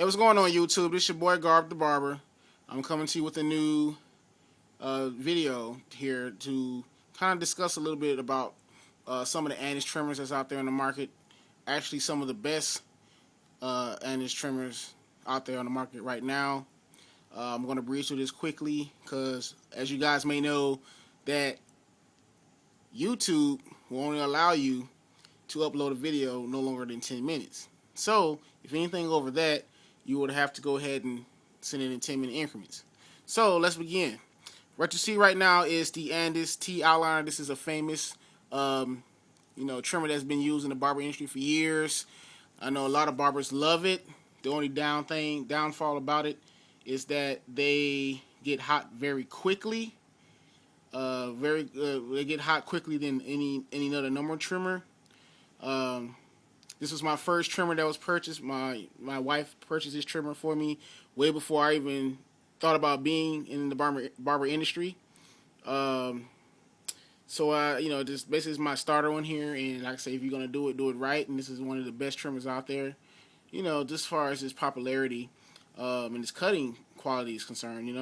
Hey, what's going on, YouTube? This your boy Garb the Barber. I'm coming to you with a new video here to kind of discuss a little bit about some of the Andis trimmers that's out there in the market. Actually, some of the best Andis trimmers out there on the market right now. I'm going to breeze through this quickly because, as you guys may know, that YouTube will only allow you to upload a video no longer than 10 minutes. So, if anything over that, you would have to go ahead and send it in 10-minute increments. So, let's begin. What you see right now is the Andis II Andis. This is a famous, trimmer that's been used in the barber industry for years. I know a lot of barbers love it. The only downfall about it is that they get hot very quickly. They get hot quickly than any other normal trimmer. This was my first trimmer that was purchased. My wife purchased this trimmer for me way before I even thought about being in the barber industry. So this basically is my starter one here. And like I say, if you're gonna do it right. And this is one of the best trimmers out there. Just as far as its popularity and its cutting quality is concerned.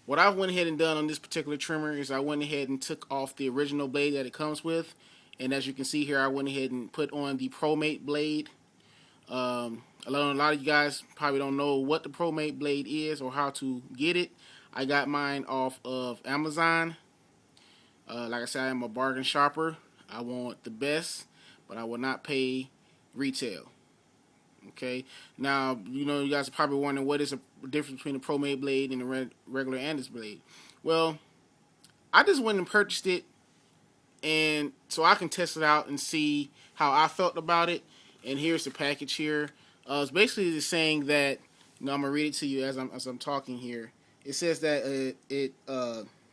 What I went ahead and done on this particular trimmer is I went ahead and took off the original blade that it comes with. And as you can see here, I went ahead and put on the ProMate blade. A lot of you guys probably don't know what the ProMate blade is or how to get it. I got mine off of Amazon. Like I said, I am a bargain shopper. I want the best, but I will not pay retail. Okay. Now, you guys are probably wondering what is the difference between the ProMate blade and the regular Andis blade. Well, I just went and purchased it, and so I can test it out and see how I felt about it. And here's the package here. It's basically just saying that, I'm gonna read it to you as I'm talking here. It says that it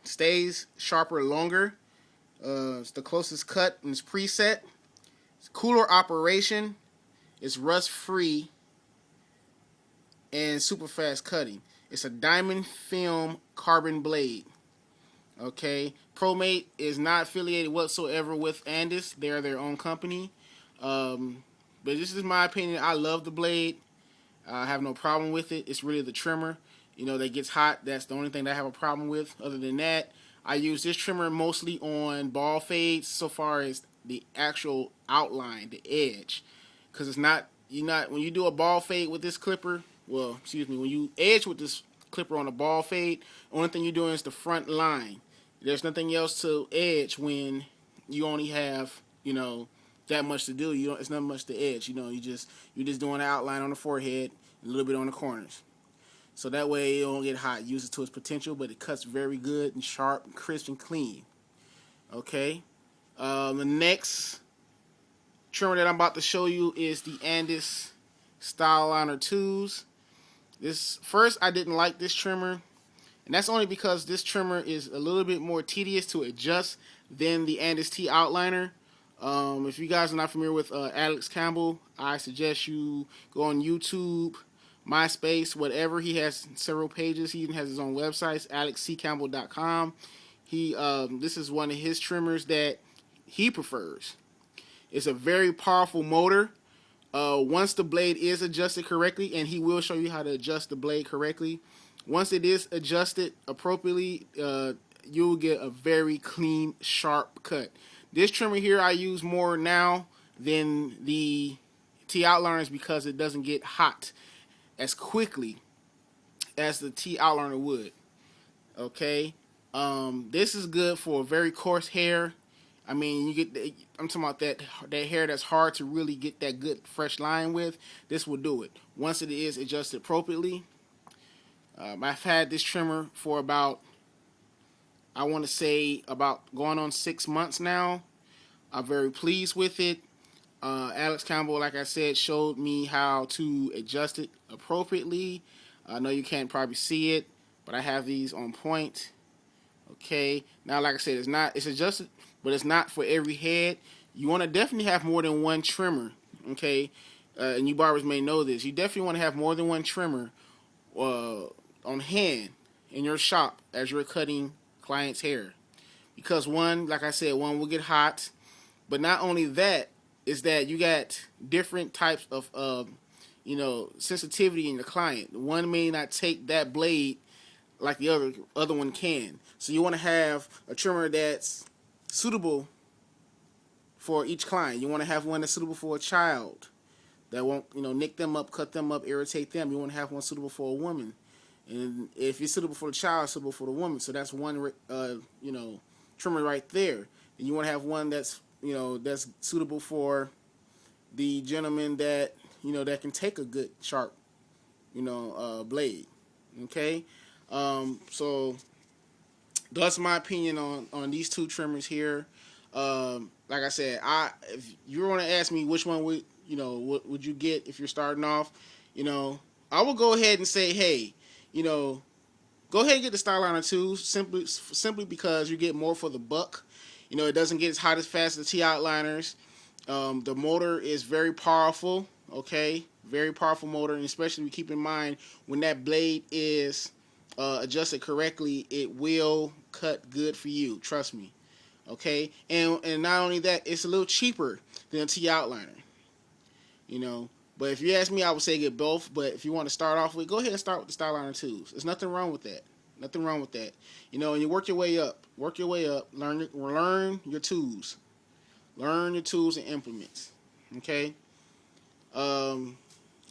stays sharper longer. It's the closest cut and it's preset. It's cooler operation. It's rust free and super fast cutting. It's a diamond film carbon blade. Okay, ProMate is not affiliated whatsoever with Andis. They are their own company. But this is my opinion. I love the blade. I have no problem with it. It's really the trimmer, that gets hot. That's the only thing that I have a problem with. Other than that, I use this trimmer mostly on ball fades so far as the actual outline, the edge. Because when you do a ball fade with this clipper, when you edge with this clipper on a ball fade, the only thing you're doing is the front line. There's nothing else to edge when you only have, that much to do. It's not much to edge. You're just doing an outline on the forehead, and a little bit on the corners. So that way it won't get hot. Use it to its potential, but it cuts very good and sharp and crisp and clean. Okay. The next trimmer that I'm about to show you is the Andis Styliner 2s. First, I didn't like this trimmer, and that's only because this trimmer is a little bit more tedious to adjust than the Andis T Outliner. If you guys are not familiar with Alex Campbell, I suggest you go on YouTube, MySpace, whatever. He has several pages. He even has his own websites, alexccampbell.com. This is one of his trimmers that he prefers. It's a very powerful motor. Once the blade is adjusted correctly, and he will show you how to adjust the blade correctly. Once it is adjusted appropriately, you'll get a very clean, sharp cut. This trimmer here I use more now than the T Outliners because it doesn't get hot as quickly as the T Outliner would. Okay, this is good for very coarse hair. I mean, I'm talking about that hair that's hard to really get that good fresh line with. This will do it once it is adjusted appropriately. I've had this trimmer for about going on 6 months now. I'm very pleased with it. Alex Campbell, like I said, showed me how to adjust it appropriately. I know you can't probably see it, but I have these on point. Okay, now like I said, it's adjusted, but it's not for every head. You want to definitely have more than one trimmer. Okay, and you barbers may know this. You definitely want to have more than one trimmer on hand in your shop as you're cutting client's hair, because one will get hot, but not only that is that you got different types of sensitivity in the client. One may not take that blade like the other one can. So you want to have a trimmer that's suitable for each client. You want to have one that's suitable for a child that won't nick them up, cut them up, irritate them. You want to have one suitable for a woman, and if it's suitable for the child, it's suitable for the woman. So that's one trimmer right there. And you want to have one that's that's suitable for the gentleman that that can take a good sharp blade. Okay, so that's my opinion on these two trimmers here. Like I said, if you want to ask me which one what would you get if you're starting off, I will go ahead and say, hey, go ahead and get the styliner too, simply because you get more for the buck. It doesn't get as hot as fast as the TI liners. The motor is very powerful. Okay, very powerful motor, and especially keep in mind when that blade is adjusted correctly, it will cut good for you. Trust me. Okay, and not only that, it's a little cheaper than a TI outliner. But if you ask me, I would say get both. But if you want to start off with, go ahead and start with the styliner 2s. There's nothing wrong with that. Nothing wrong with that. And you work your way up. Work your way up. Learn your tools. Learn your tools and implements. Okay.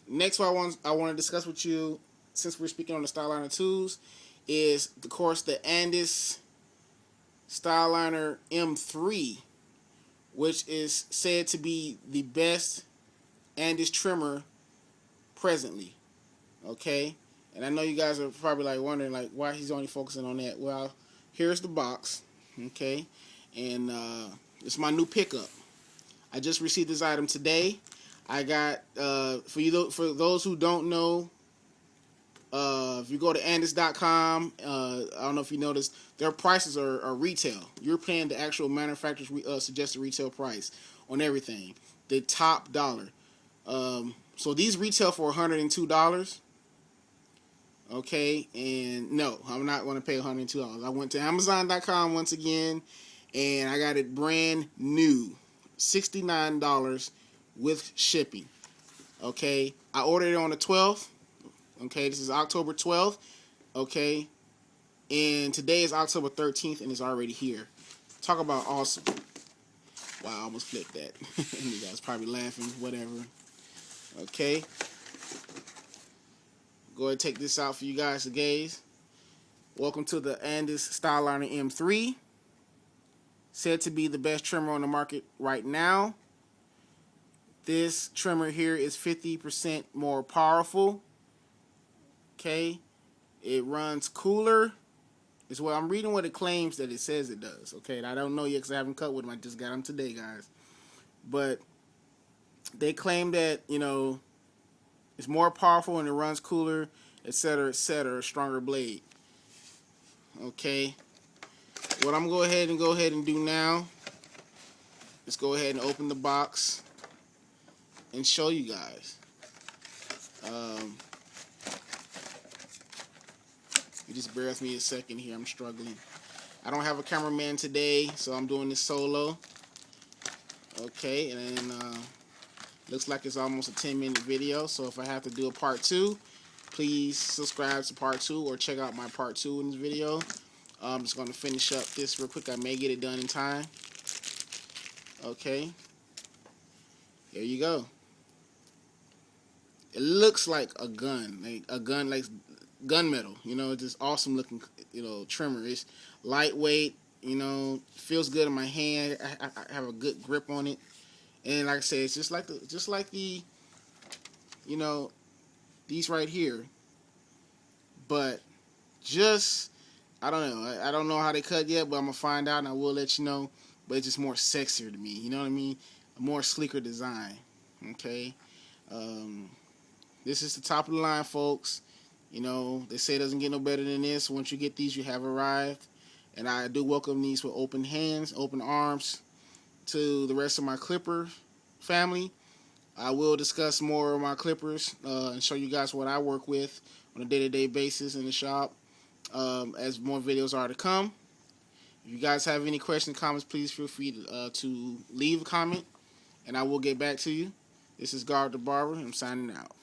Next, what I want to discuss with you, since we're speaking on the styliner 2s, is of course the Andis styliner M3, which is said to be the best Andis trimmer presently. Okay, and I know you guys are probably like wondering like why he's only focusing on that. Well, here's the box. Okay, and it's my new pickup. I just received this item today. I got for those who don't know, if you go to andis.com, I don't know if you noticed, their prices are retail. You're paying the actual manufacturer's suggested retail price on everything, the top dollar. So these retail for $102. Okay, and no, I'm not going to pay $102. I went to Amazon.com once again, and I got it brand new, $69 with shipping. Okay, I ordered it on the 12th. Okay, this is October 12th. Okay, and today is October 13th, and it's already here. Talk about awesome. Wow, I almost flipped that. You guys probably laughing, whatever. Okay. Go ahead and take this out for you guys to gaze. Welcome to the Andis Styliner M3. Said to be the best trimmer on the market right now. This trimmer here is 50% more powerful. Okay. It runs cooler. It's what I'm reading what it claims that it says it does. Okay. And I don't know yet because I haven't cut with them. I just got them today, guys. But they claim that, it's more powerful and it runs cooler, etc., etc., stronger blade. Okay. What I'm going to go ahead and do now is go ahead and open the box and show you guys. You just bear with me a second here. I'm struggling. I don't have a cameraman today, so I'm doing this solo. Okay, and then looks like it's almost a 10-minute video, so if I have to do a part 2, please subscribe to part 2 or check out my part 2 in this video. I'm just going to finish up this real quick. I may get it done in time. Okay. There you go. It looks like a gun, like gunmetal. It's just awesome looking, trimmer. It's lightweight. Feels good in my hand. I have a good grip on it. And like I said, it's just like the these right here. But I don't know. I don't know how they cut yet, but I'm gonna find out and I will let you know. But it's just more sexier to me. You know what I mean? A more sleeker design. Okay. This is the top of the line, folks. They say it doesn't get no better than this. Once you get these, you have arrived. And I do welcome these with open hands, open arms to the rest of my clipper family. I will discuss more of my clippers and show you guys what I work with on a day-to-day basis in the shop as more videos are to come. If you guys have any questions, comments, please feel free to leave a comment and I will get back to you. This is Guard the Barber. I'm signing out.